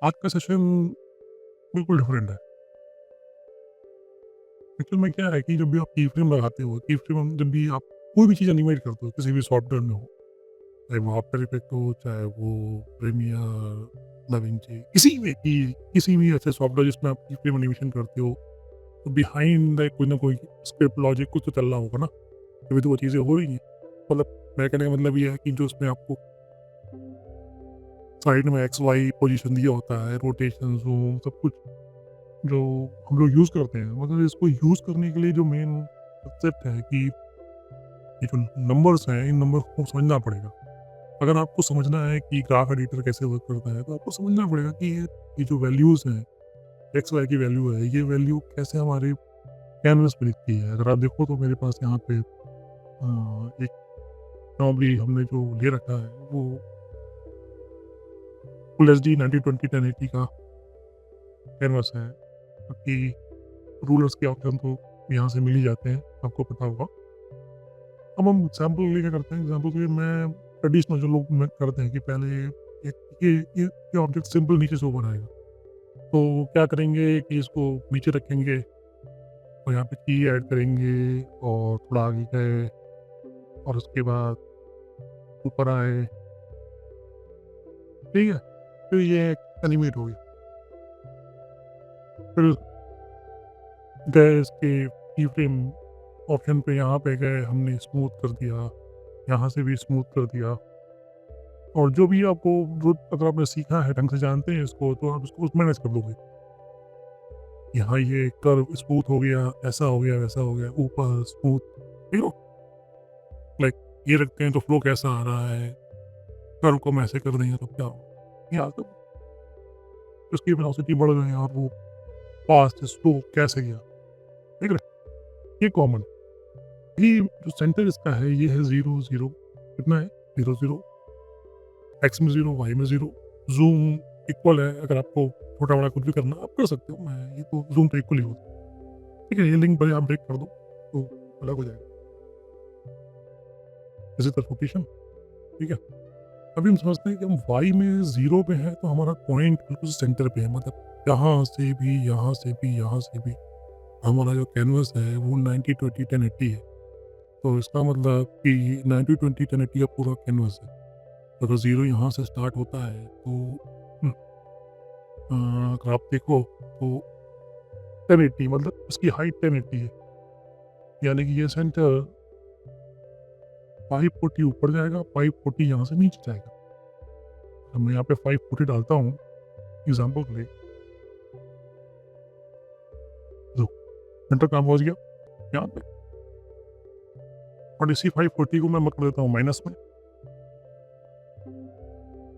आज का सेशन बिल्कुल डिफरेंट है। एक्चुअल में क्या है कि जब भी आप की फ्रेम लगाते हो, की फ्रेम जब भी आप कोई भी चीज़ एनिमेट करते हो, किसी भी सॉफ्टवेयर में हो, चाहे वो आफ्टर इफेक्ट हो, चाहे वो प्रीमियर, डाविंची, किसी भी ऐसे सॉफ्टवेयर जिसमें आप की फ्रेम एनिमेशन करते हो, तो बिहाइंड द कोई ना कोई स्क्रिप्ट लॉजिक कुछ तो चल रहा होगा ना, तभी तो वो चीज़ें हो रही हैं। मतलब मेरे कहने का मतलब ये है कि जो उसमें आपको साइड में एक्स, वाई पोज़ीशन दिया होता है, रोटेशन, ज़ूम सब कुछ जो हम लोग यूज़ करते हैं, मतलब इसको यूज़ करने के लिए जो मेन कंसेप्ट है कि ये जो नंबर्स हैं, इन नंबर को समझना पड़ेगा। अगर आपको समझना है कि ग्राफ एडिटर कैसे वर्क करता है, तो आपको समझना पड़ेगा कि ये जो वैल्यूज़ हैं, एक्स, वाई की वैल्यू है, ये वैल्यू कैसे हमारे कैनवस पे दिखती है। अगर आप देखो तो मेरे पास यहाँ पे एक नॉर्मली हमने जो ले रखा है, वो फुल एचडी 9020 1080 का कैनवस है। बाकी रूलर्स के ऑप्शन तो यहाँ से मिल ही जाते हैं, आपको पता होगा। अब हम एग्ज़ाम्पल के लिए क्या करते हैं, एग्ज़ाम्पल के लिए मैं ट्रेडिशनल जो लोग में करते हैं कि पहले एक ये ऑब्जेक्ट सिंपल नीचे से ऊपर आएगा। तो क्या करेंगे कि इसको नीचे रखेंगे और यहाँ पे की ऐड करेंगे और थोड़ा आगे गए और उसके बाद ऊपर आए, ठीक है? फिर ये एनिमेट हो गया। फिर गए इसके की फ्रेम ऑप्शन पे, यहाँ पे गए, हमने स्मूथ कर दिया, यहाँ से भी स्मूथ कर दिया। और जो भी आपको जो अगर आपने सीखा है, ढंग से जानते हैं इसको, तो आप इसको मैनेज कर दोगे। यहाँ ये कर्व स्मूथ हो गया, ऐसा हो गया, वैसा हो गया, ऊपर स्मूथ, यू नो लाइक ये रखते हैं तो फ्लो कैसा आ रहा है, कर्व को हम ऐसे कर देंगे तो क्या होगा? ये आता उसकी वेलोसिटी बढ़ गई और वो फास्ट, स्लो कैसे गया, ठीक है? ये कॉमन ये जो सेंटर इसका है, ये है 0, 0 कितना है? 0, 0 एक्स में 0, वाई में 0, ज़ूम इक्वल है, अगर आपको छोटा-बड़ा कुछ भी करना आप कर सकते हो, मैं ये तो ज़ूम तो इक्वल ही होता है, ठीक है? ये लिंक भले आप ब्रेक कर दो, तो अलग हो जाएगा। इसी तरह रोटेशन, ठीक है? अभी हम समझते हैं कि हम वाई में 0 पे हैं, तो हमारा पॉइंट बिल्कुल सेंटर पे है, मतलब यहाँ से भी, यहाँ से भी, यहाँ से भी हमारा जो कैनवस है वो 90-20 1080 है। तो इसका मतलब कि 90-20 1080 का पूरा कैनवस है। तो अगर 0 यहाँ से स्टार्ट होता है तो अगर आप देखो तो 1080 मतलब इसकी हाइट 1080 है। यानी कि ये सेंटर 540 ऊपर जाएगा, 540 यहाँ से नीचे जाएगा। अब मैं यहाँ पे 540 डालता हूँ एग्ज़ाम्पल के लिए, तो सेंटर कहाँ पहुँच गया? यहाँ पे। और इसी 540 को मैं कर देता हूँ माइनस में,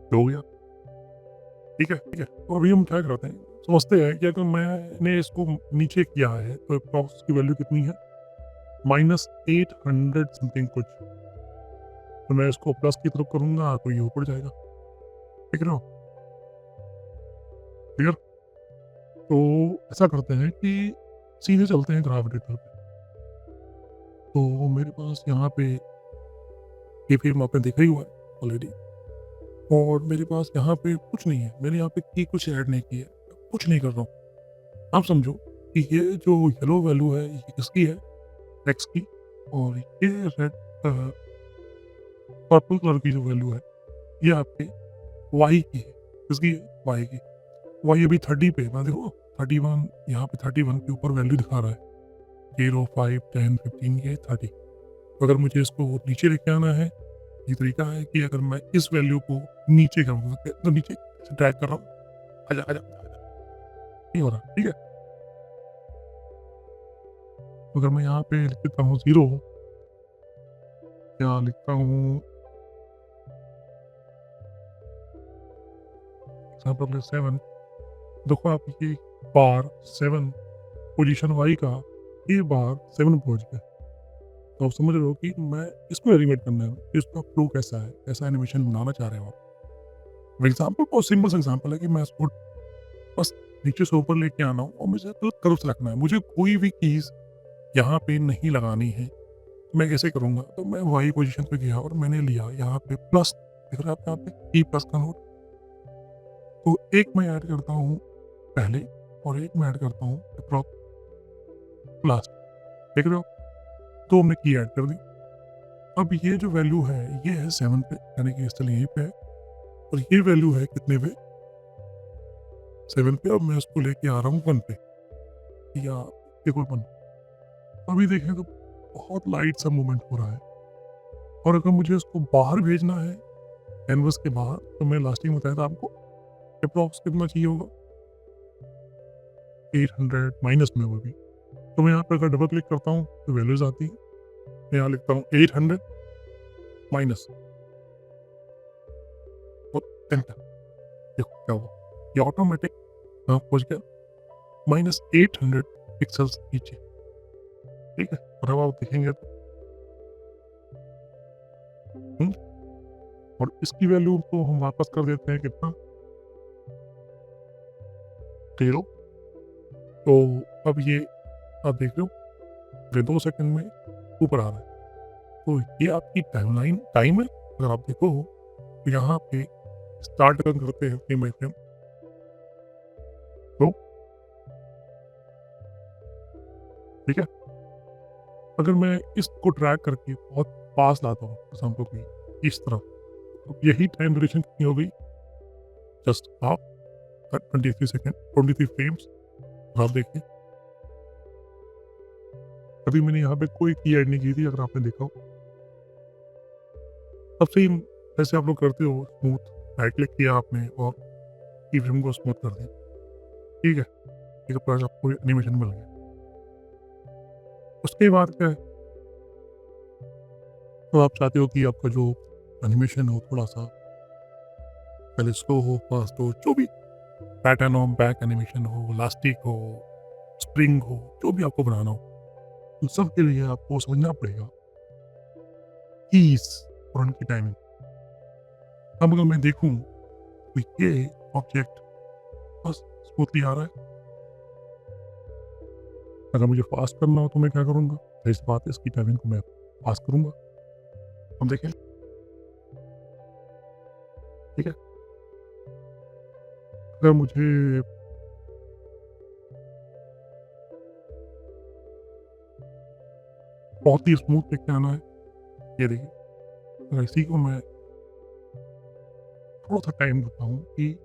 तो हो गया। ठीक है, ठीक है। तो अभी हम क्या करते हैं, समझते हैं कि अगर मैंने इसको नीचे किया है तो अप्रॉक्स की वैल्यू कितनी है? -800 समथिंग कुछ। तो मैं इसको प्लस की तरफ करूँगा तो ये ऊपर जाएगा। देख रहे हो? क्लियर? तो ऐसा करते हैं कि सीधे चलते हैं ग्राफ एडिटर पे। तो मेरे पास यहाँ पे ये फ़िल्म आपने देखा ही हुआ है ऑलरेडी, और मेरे पास यहाँ पे कुछ नहीं है। मैंने यहाँ पे की कुछ ऐड नहीं की है, कुछ नहीं कर रहा हूँ। आप समझो कि ये जो येलो वैल्यू है ये किसकी है? एक्स की, और ये रेड पर्पल कलर की जो वैल्यू है ये आपके वाई की है। किसकी है? वाई की। वाई अभी 30 पे है, मैं देखो 31, यहाँ पे 31 के ऊपर वैल्यू दिखा रहा है। 0, 5, 10, 15 ये 30। तो अगर मुझे इसको नीचे लेके आना है, ये तरीका है कि अगर मैं इस वैल्यू को नीचे करूँगा, तो नीचे ड्रैग कर रहा हूँ, आजा, आजा, आजा, नहीं हो रहा, ठीक है? तो अगर मैं यहाँ पे लिख देता हूँ 0 या लिखता हूँ एग्ज़ाम्पल 7, देखो आप ये बार 7 पोजीशन वाई का, ये बार 7 पहुँच गया। तो आप समझ रहे हो कि मैं इसको एनिमेट करना है, इसका फ्लो कैसा है, कैसा एनिमेशन बनाना चाह रहे हो आप। एग्ज़ाम्पल बहुत सिंपल सा एग्ज़ाम्पल है कि मैं इसको बस नीचे से ऊपर लेके आना हूँ और मुझे कर्व से रखना है। मुझे कोई भी चीज़ यहाँ पे नहीं लगानी है। मैं कैसे करूँगा? तो मैं वाई पोज़ीशन पे गया और मैंने लिया यहाँ पे प्लस, दिख रहा है आपको यहाँ पे? ई प्लस का नोट। तो एक मैं ऐड करता हूँ पहले और एक मैं ऐड करता हूँ अप्रॉक्स लास्ट। देख रहे हो? 2 हमने की ऐड कर दी। अब ये जो वैल्यू है ये है 7 पे, यानी कि स्टिल यहीं पे है, और ये वैल्यू है कितने पे? 7 पे। अब मैं उसको लेके आ रहा हूँ 1 पे या इक्वल 1। अभी देखें तो बहुत लाइट सा मूवमेंट हो रहा है, और अगर मुझे उसको बाहर भेजना है कैनवस के बाहर, तो मैं लास्ट टाइम बताया था आपको अप्रॉक्स कितना चाहिए होगा, 800 माइनस में वो भी। तो मैं यहाँ पर अगर डबल क्लिक करता हूँ तो वैल्यूज आती है। मैं यहाँ लिखता हूँ 800 माइनस और एंटर। देखो क्या हुआ, ये ऑटोमेटिक पहुँच गया -800 पिक्सल्स नीचे। ठीक है, और अब आप देखेंगे तो हम्म, और इसकी वैल्यू को हम वापस कर देते हैं कितना, 0। तो अब ये आप देख रहे हो ये 2 सेकंड में ऊपर आ रहा है। तो ये आपकी टाइमलाइन टाइम है। अगर आप देखो तो यहाँ पे स्टार्ट अगर करते हैं फ्रेम बाई फ्रेम, तो ठीक है, अगर मैं इसको ट्रैक करके बहुत पास लाता हूँ एग्जाम्पल की इस तरफ, तो यही टाइम ड्यूरेशन कितनी हो गई, जस्ट हाफ 23 सेकेंड 23 फ्रेम्स। आप देखिए अभी मैंने यहाँ पे कोई की ऐड नहीं की थी, अगर आपने देखा हो। अब सेम जैसे आप लोग करते हो स्मूथ, राइट क्लिक किया आपने और की फ्रेम को स्मूथ कर दिया। ठीक है, एक प्लस आपको एनिमेशन मिल गया। उसके बाद क्या है, तो आप चाहते हो कि आपका जो एनिमेशन हो थोड़ा सा पहले स्लो हो, फास्ट हो, जो भी पैटर्न हो, बैक एनिमेशन हो, इलास्टिक हो, स्प्रिंग हो, जो भी आपको बनाना हो, उन सब के लिए आपको समझना पड़ेगा कीज और उनकी टाइमिंग। अब अगर मैं देखूं तो ये ऑब्जेक्ट बस स्मूथली आ रहा है। अगर मुझे फास्ट करना हो तो मैं क्या करूंगा, इस बात है इसकी टाइमिंग को मैं फास्ट करूंगा। हम देखें, ठीक है, अगर मुझे बहुत ही स्मूथ लेके आना है, ये देखिए, अगर इसी को मैं थोड़ा सा टाइम देता हूँ कि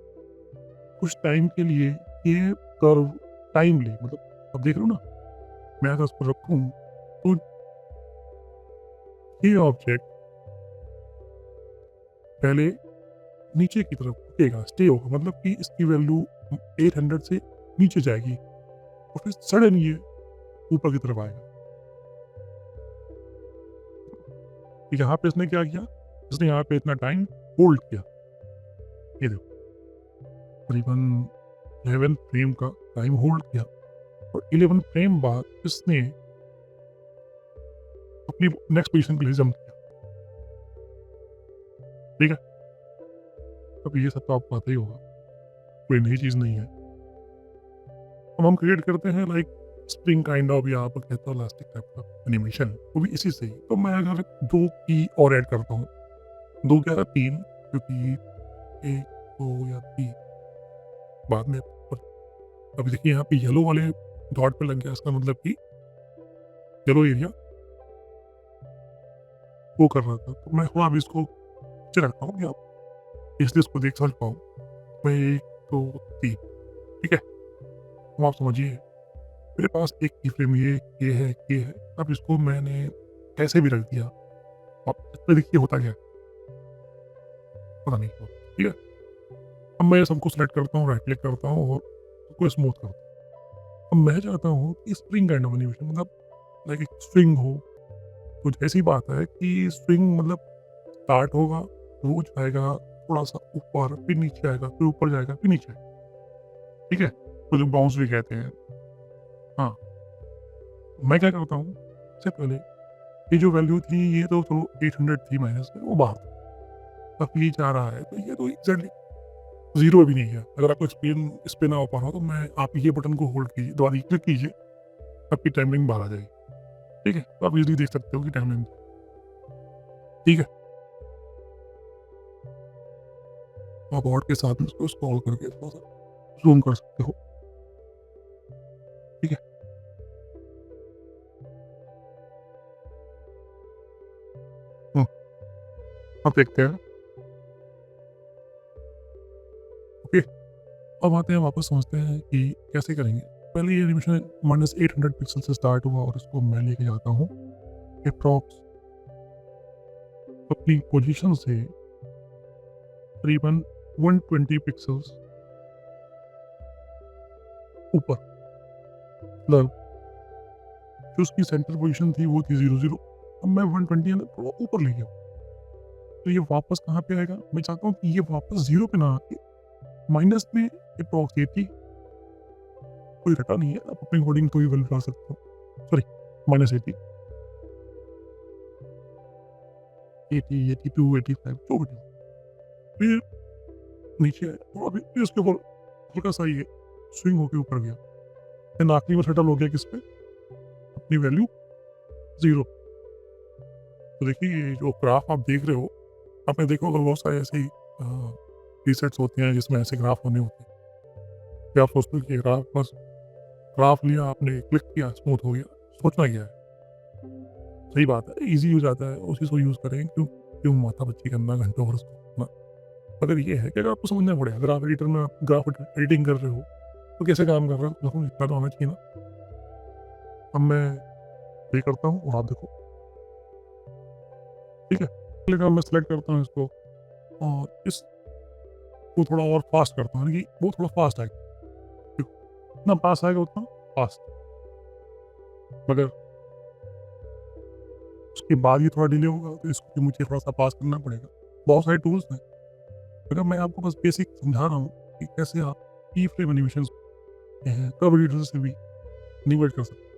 कुछ टाइम के लिए ये कर्व टाइम ले, मतलब अब देख रहे हो ना, मैं अगर उस पर रखूँ तो ये ऑब्जेक्ट पहले नीचे की तरफ रुकेगा, स्टे होगा, मतलब कि इसकी वैल्यू 800 से नीचे जाएगी और फिर सडन ये ऊपर की तरफ आएगा। यहाँ पे इसने क्या किया, इसने यहाँ पे इतना टाइम होल्ड किया। ये देखो करीबन 11 फ्रेम का टाइम होल्ड किया, और 11 फ्रेम बाद इसने अपनी नेक्स्ट पोजीशन के लिए जंप किया। ठीक है, अब ये सब तो आपको पता ही होगा, कोई नई चीज़ नहीं है। अब हम क्रिएट करते हैं लाइक स्प्रिंग काइंड ऑफ, या आप कहते हो इलास्टिक टाइप का एनिमेशन, वो भी इसी से ही। तो मैं अगर 2 की और ऐड करता हूँ, 2 क्या 3, क्योंकि 1 2 या 3 बाद में। और अभी देखिए यहाँ पे येलो वाले डॉट पे लग गया, इसका मतलब कि येलो एरिया वो कर रहा था। तो मैं थोड़ा अभी इसको नीचे रखता हूँ कि आप इसलिए इसको देख समझ पाऊँ। मैं 1 2 3, ठीक है, अब आप समझिए मेरे पास एक की फ्रेम ये है, ये है। अब इसको मैंने कैसे भी रख दिया, अब इसमें देखिए होता क्या है, पता नहीं क्यों। ठीक है, अब मैं सबको सेलेक्ट करता हूँ, राइट क्लिक करता हूँ और उसको स्मूथ करता हूँ। अब मैं चाहता हूँ कि स्प्रिंग काइंड ऑफ एनिमेशन, मतलब लाइक एक स्विंग हो। कुछ ऐसी बात है कि स्विंग मतलब स्टार्ट होगा, वो जाएगा थोड़ा सा ऊपर, फिर नीचे आएगा, फिर ऊपर जाएगा, फिर नीचे आएगा। ठीक है, तो जो बाउंस भी कहते हैं। हाँ, मैं क्या करता हूँ, सबसे पहले ये जो वैल्यू थी ये तो चलो 800 थी माइनस में, वो बाहर अब ये जा रहा है, तो ये तो एग्जैक्टली 0 भी नहीं है। अगर आपको एक्सप्लेन इस पे ना हो पा रहा हो तो मैं, आप ये बटन को होल्ड कीजिए, दोबारा क्लिक कीजिए, आपकी टाइमलाइन बाहर आ जाएगी। ठीक है, तो आप इजीली देख सकते हो कि टाइमलाइन। ठीक है, आप ऑड के साथ में उसको स्क्रॉल करके थोड़ा सा ज़ूम कर सकते हो। ठीक है? हुँ, अब देखते हैं। ओके, अब आते हैं वापस समझते हैं कि कैसे करेंगे। पहले ये एनिमेशन -800 पिक्सल से स्टार्ट हुआ और इसको मैं लेके जाता हूँ एप्रॉक्स अपनी पोज़ीशन से करीबन 120 पिक्सेल्स ऊपर। मतलब जो उसकी सेंटर पोज़ीशन थी वो थी 00, अब मैं 120 अंदर थोड़ा ऊपर ले गया। तो ये वापस कहाँ पे आएगा? मैं चाहता हूँ कि ये वापस 0 पे ना आके माइनस में एप्रॉक्स 80, कोई रटा नहीं है, आप अपने अकॉर्डिंग कोई वैल्यू ला सकते हो। सॉरी, -80, 80, 82, 85 जो भी हो। फिर नीचे आया और अभी फिर उसके ऊपर हल्का-सा ये स्विंग होके ऊपर गया। देन आखिरी में सेटल हो गया किस पे? अपनी वैल्यू 0। तो देखिए ये जो ग्राफ आप देख रहे हो, आपने देखा होगा बहुत सारे ऐसे ही प्रीसेट्स होते हैं जिसमें ऐसे ग्राफ बने होते हैं। कि आप सोचते हो कि ग्राफ बस ग्राफ लिया आपने, क्लिक किया, स्मूथ हो गया। सोचना क्या है? सही बात है, ईज़ी हो जाता है, उसी को यूज़ करें। क्यों क्यों माथा-पच्ची करना घंटों भर उसको ना। मगर ये है कि अगर आपको समझना पड़ेगा, ग्राफ एडिटर में आप ग्राफ एडिटिंग कर रहे हो, तो कैसे काम कर रहा है, देखो इतना तो आना चाहिए ना। अब मैं प्ले करता हूँ और आप देखो, ठीक है? पहले मैं सेलेक्ट करता हूँ इसको और इसको थोड़ा और फास्ट करता हूँ, यानी कि वो थोड़ा फास्ट आएगा। देखो, जितना फास्ट आएगा उतना फास्ट, मगर उसके बाद ये थोड़ा डिले होगा, तो इसको भी मुझे थोड़ा-सा पास करना पड़ेगा। बहुत सारे टूल्स हैं, मगर मैं आपको बस बेसिक समझा रहा हूँ कि कैसे आप की फ्रेम एनिमेशंस कर्व एडिटर से भी एनिमेट कर सकते हैं।